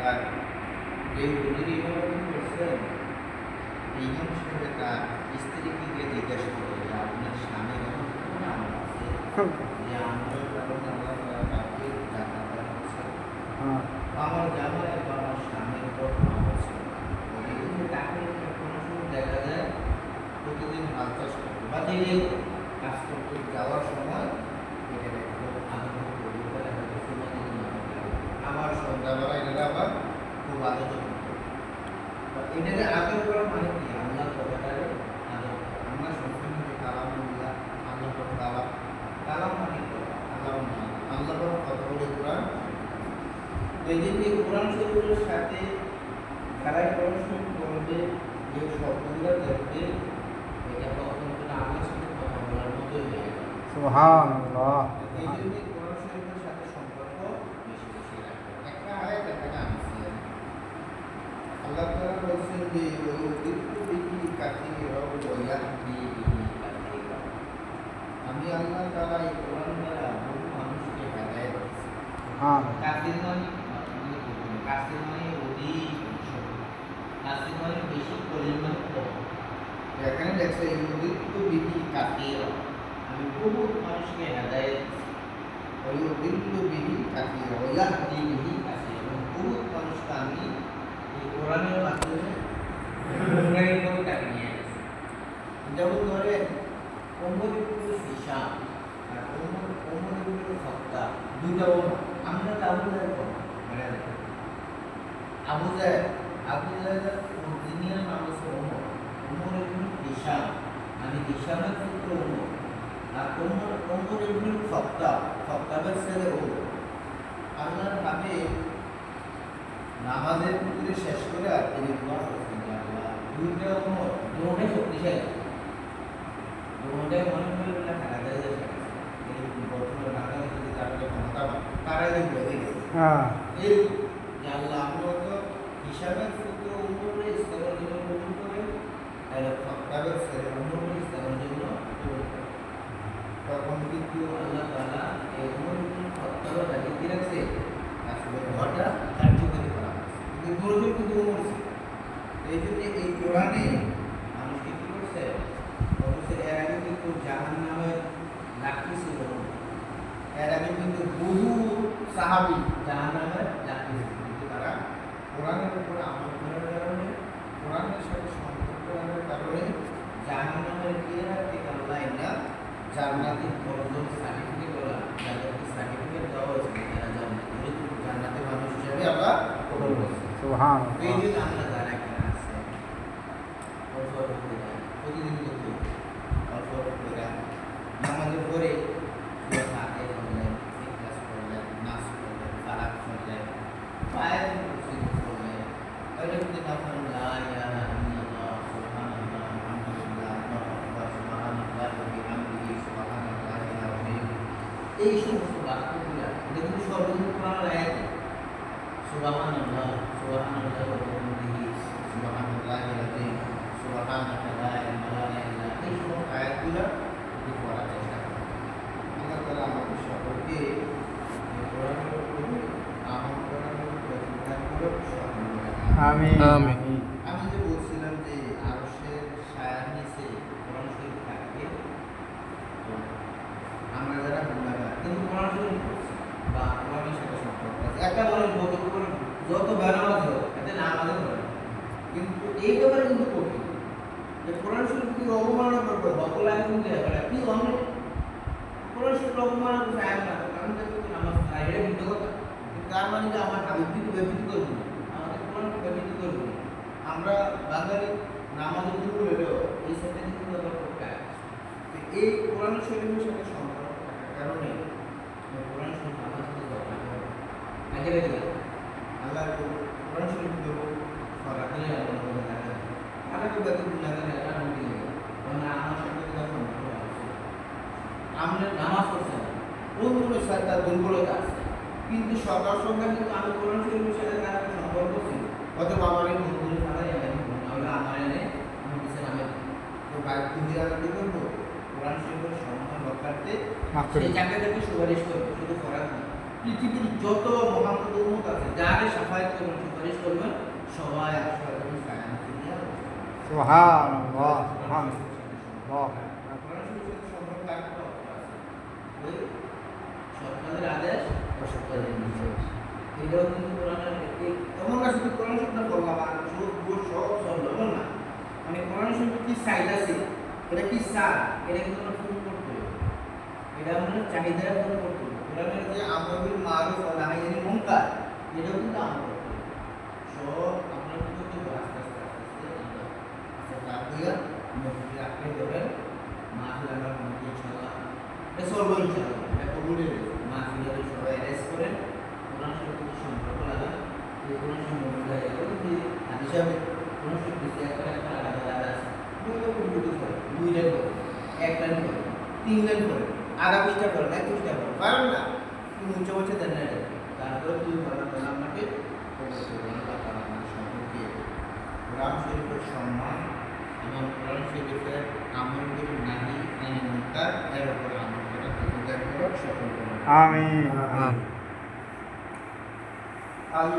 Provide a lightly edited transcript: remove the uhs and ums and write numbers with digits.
আর এই হুজুর ইমাম করছেন, ইমাম সাহেব তার স্ত্রীকে গিয়ে জিজ্ঞাসা করে যে আপনার স্বামীর এমন কোন আমল আছে যে আমলের কারণে আল্লাহ তাআলা তাকে জান্নাত দান করছেন? আমার জামাই বা আমার স্বামীর উপর আমল ছিল। এই যে তাকে কোনো সময় দেখা যায় প্রতিদিন হাল চাষ করতে বা দিনে কাজ করতে যাওয়ার সময় এটা একটু আগ্রহ তৈরি করে হয়তো সুন্নতি আবার সন্ধ্যাবেলা এটা আবার খুব আলোচনা করবে। এটাকে আদর করার মানে কি? আল্লাহ কথাটারে আদর করা। আমরা সবসময় যে কালামুল্লাহ, আল্লাহ তাআলা, কালাম মানে কি? আল্লাহ মানে আল্লাহর কথা বলে কোরআন। এই যে কোরআন শরীফের সাথে যারাই পড়াশোনা করবে, যে শব্দগুলো দেখবে, এটা কখনো কোনো আল্লাহর সাথে কথা বলার মতোই হয়ে যাবে। সুবহানাল্লাহ। এই জন্য কোরআন শরীফের সাথে সম্পর্ক বেশি বেশি রাখবে। একটা আয়াত এখানে আছে, আল্লাহ তাআলা বলছেন যে ওয়ায়ুদিল্লু বিহি কাসীরা ওয়া ইয়াহদি বিহি কাসীরা। আমি আল্লাহ তাআলা এই কোরআন দ্বারা বহু মানুষকে হেদায়েত দিয়েছি। কাসীর মানে কাসীর মানে অধিক, কাসীর মানে বেশি, পরিমাণ কম। এখানে লেখছে ওয়ায়ুদিল্লু বিহি কাসীরা, আমি বহু মানুষকে হেদায়েত দিয়েছি। ওয়ায়ুদিল্লু বিহি কাসীরা ওয়া ইয়াহদি বিহি কাসীরা, বহু মানুষকে আমি এই কোরআনের মাধ্যমে গুমরাহির পথে তাকে নিয়ে গেছে। যেমন ধরে কোমরিপুর হিসাব আর কোমরিপুর সত্তা, দুইটা ওমর। আমরা তো আবু জাহেল মানে আবু জাহেলের অরিজিনাল নাম হচ্ছে ওমর। ওমর ইবনে হিসাম, মানে হিসামের পুত্র ওমর। আর ওমর ইবনে খাত্তাবের ছেলে ওমর। আল্লাহর হাবিব নামাজের ভিতরে শেষ করে আর তিনি দোয়া করতেন, আল্লাহ দুইটা ওমর দুটোই শক্তিশালী, দুটোই মনে করে বলে খেলা যায় যে এই বর্তমানে বাংলাদেশে যদি তার ক্ষমতা তারাই হয়ে গেছে। এই যে আল্লাহ আমরা তো হিসাবের পুত্র ওমরের ইসলামের জন্য কবুল করে, আর খাত্তাবের ছেলে ওমরের ইসলামের জন্য কবুল করে। তখন কিন্তু আল্লাহ তাআলা এই ওমর ইবনে খাত্তাবের হাদিস রাখছে, আসলে ঘরটা কার্যকরী করা হয়েছে। কিন্তু দুর্যোগ কিন্তু ওমর ছিল। এই জন্য এই কোরআনে মানুষকে কি করছে? অবশ্যই এর আগে কিন্তু জাহান্নামের লাকড়ি ছিল, এর আগে কিন্তু বহু সাহাবী জাহান্নামের লাকড়ি ছিল, কিন্তু তারা কোরআনের উপর আমল করার কারণে, কোরআনের সাথে সম্পর্ক রাখার কারণে জাহান্নামের কিনারা থেকে আল্লাহ এটা জান্নাতের বড় সার্টিফিকেট বলা, যাদেরকে সার্টিফিকেট দেওয়া হয়েছে তারা জান্নাতের মানুষ হিসেবে আমরা কবুল করছি। সুবহানাল্লাহ। এই যে আমরা যারা এখানে আছে অল্প অল্প করে প্রতিদিন কিন্তু অল্প অল্প করে নামাজের পরে হাতে করলেন, ইখলাস করলেন, নাস করলেন, ফালাক করলেন, পায়ের কুরসি করলেন, এটা কিন্তু তখন লা ইলাহা ইল্লাল্লাহ সুবহানাল্লাহ আলহামদুলিল্লাহ আল্লাহু আকবার সুবহানাল্লাহ ওয়া বিহামদিহি সুবহানাল্লাহিল আযীম, এই সমস্ত বাক্যগুলো এটা কিন্তু সর্বপ্রথম কোরআনের আয়াত। সুবহানাল্লাহ সুবহানাল্লাহ ওয়া বিহামদিহি সুবহানাল্লাহিল আযীম সুবহানাকা লা ইলাহা ইল্লা আনতা, এই সব আয়াতগুলো একটু পড়ার চেষ্টা করব। আল্লাহ তাআলা আমাদের সকলকে এই কোরআনের উপর আমল করার তৌফিক দান করুন। আমিন। আমি যে বলছিলাম যে আরশের ছায়ার নিচে কোরআন শরীফ থাকবে, তো আমরা যারা গুনাহগার কিন্তু কোরআন শরীফ পড়ছি বা কোরআনের সাথে সম্পর্ক আছে, একটা বলেন যত বেনামাজ হোক এতে নামাজে ধরে, কিন্তু এই ব্যাপারে কিন্তু কঠিন যে কোরআন শরীফ কি অবমাননা করবে, বকলা কিন্তু এবারে কি অন্য কোরআন শরীফ অবমাননা করতে আয় না, কারণ দেখো নামাজ এটা কিন্তু কথা, তার মানে যে আমার হাবিবকে ব্যতীত করবো না, আমাদের কোরআনকে ব্যতীত করবো না। আমরা বাঙালি নামাজের দিকে হলেও এই সাথে কিন্তু ব্যাপার করতে হয়। এই কোরআন শরীফের সাথে সম্পর্ক থাকার কারণে কোরআন শরীফ আমার সাথে দরকার হবে আগে রেখে আল্লাহ কোরআন শরীফ দেবো ফরাতে আলাদা ব্যতীত লাগালে এটা আমি দিয়ে কারণ আমার সাথে যখন আমরা নামাজ পড়ছি না, অন্যের সাথে তার দুর্বলতা আছে, কিন্তু সকাল সন্ধ্যা কিন্তু আমি কোরআন শরীফের সাথে তার একটা সম্পর্ক ছিল, অথবা আমার এই বন্ধুদের ছাড়াই আমরা আমার এনে আমি কিছু নামে তো বাইক দিয়ে আমরা কি করবো? কোরআন শরীফের সম্মান রক্ষার্থে সেই জায়গা থেকে সুপারিশ করবো, শুধু করার না। পৃথিবীর যত মহান উম্মত আছে যারা সাফায়াত করবেন সুপারিশ করবেন সবাই আসলে সায়ান্তি নিয়ে সুবহানাল্লাহ সুবহানাল্লাহ সরকারের আদেশ ও সরকারের নির্দেশ এটাও কিন্তু কোরআনের একটি এমন না শুধু কোরআন শব্দ বললাম আর সুদ ঘুষ সব সব এমন না মানে কোরআন শব্দ কি চাহিদা আছে এটা কি চান এটা কিন্তু আমরা পূরণ করতে হবে এটা আমাদের চাহিদা পূরণ করতে হবে কোরআনের যে আমর বিল মারুফ ওয়া নাহি আনিল মুনকার এটাও কিন্তু আমরা করতে হবে সব আমরা কিন্তু করতে আস্তে আস্তে আস্তে লাভ দিয়া মসজিদে আপনি ধরেন মাহফিল আমরা মধ্যে ইনশাআল্লাহ এটা সর্ব ইনশাআল্লাহ এটা কবুলের মাহফিলে সবাই অ্যারেস্ট করেন কোরআন শব্দ সম্পর্ক লাগা এই কোরআন সম্পর্ক লাগা যে হাদিস হবে কোরআন শব্দ যে একটা আলাদা আলাদা আছে দুই লাইন করে এক লাইন করে তিন লাইন করে আধা পৃষ্ঠা করে এক পৃষ্ঠা করে পারেন না তুমি উচ্চ বলছে দেন না তারপরে তুমি বলেন আপনাকে সম্পর্কে কোরআন শরীফের সম্মান এবং কোরআন শরীফের আমলগুলো নাহি আইন মুনকার এর উপর আমল করা প্রতিজ্ঞা করো সকল আমিন আল্লাহ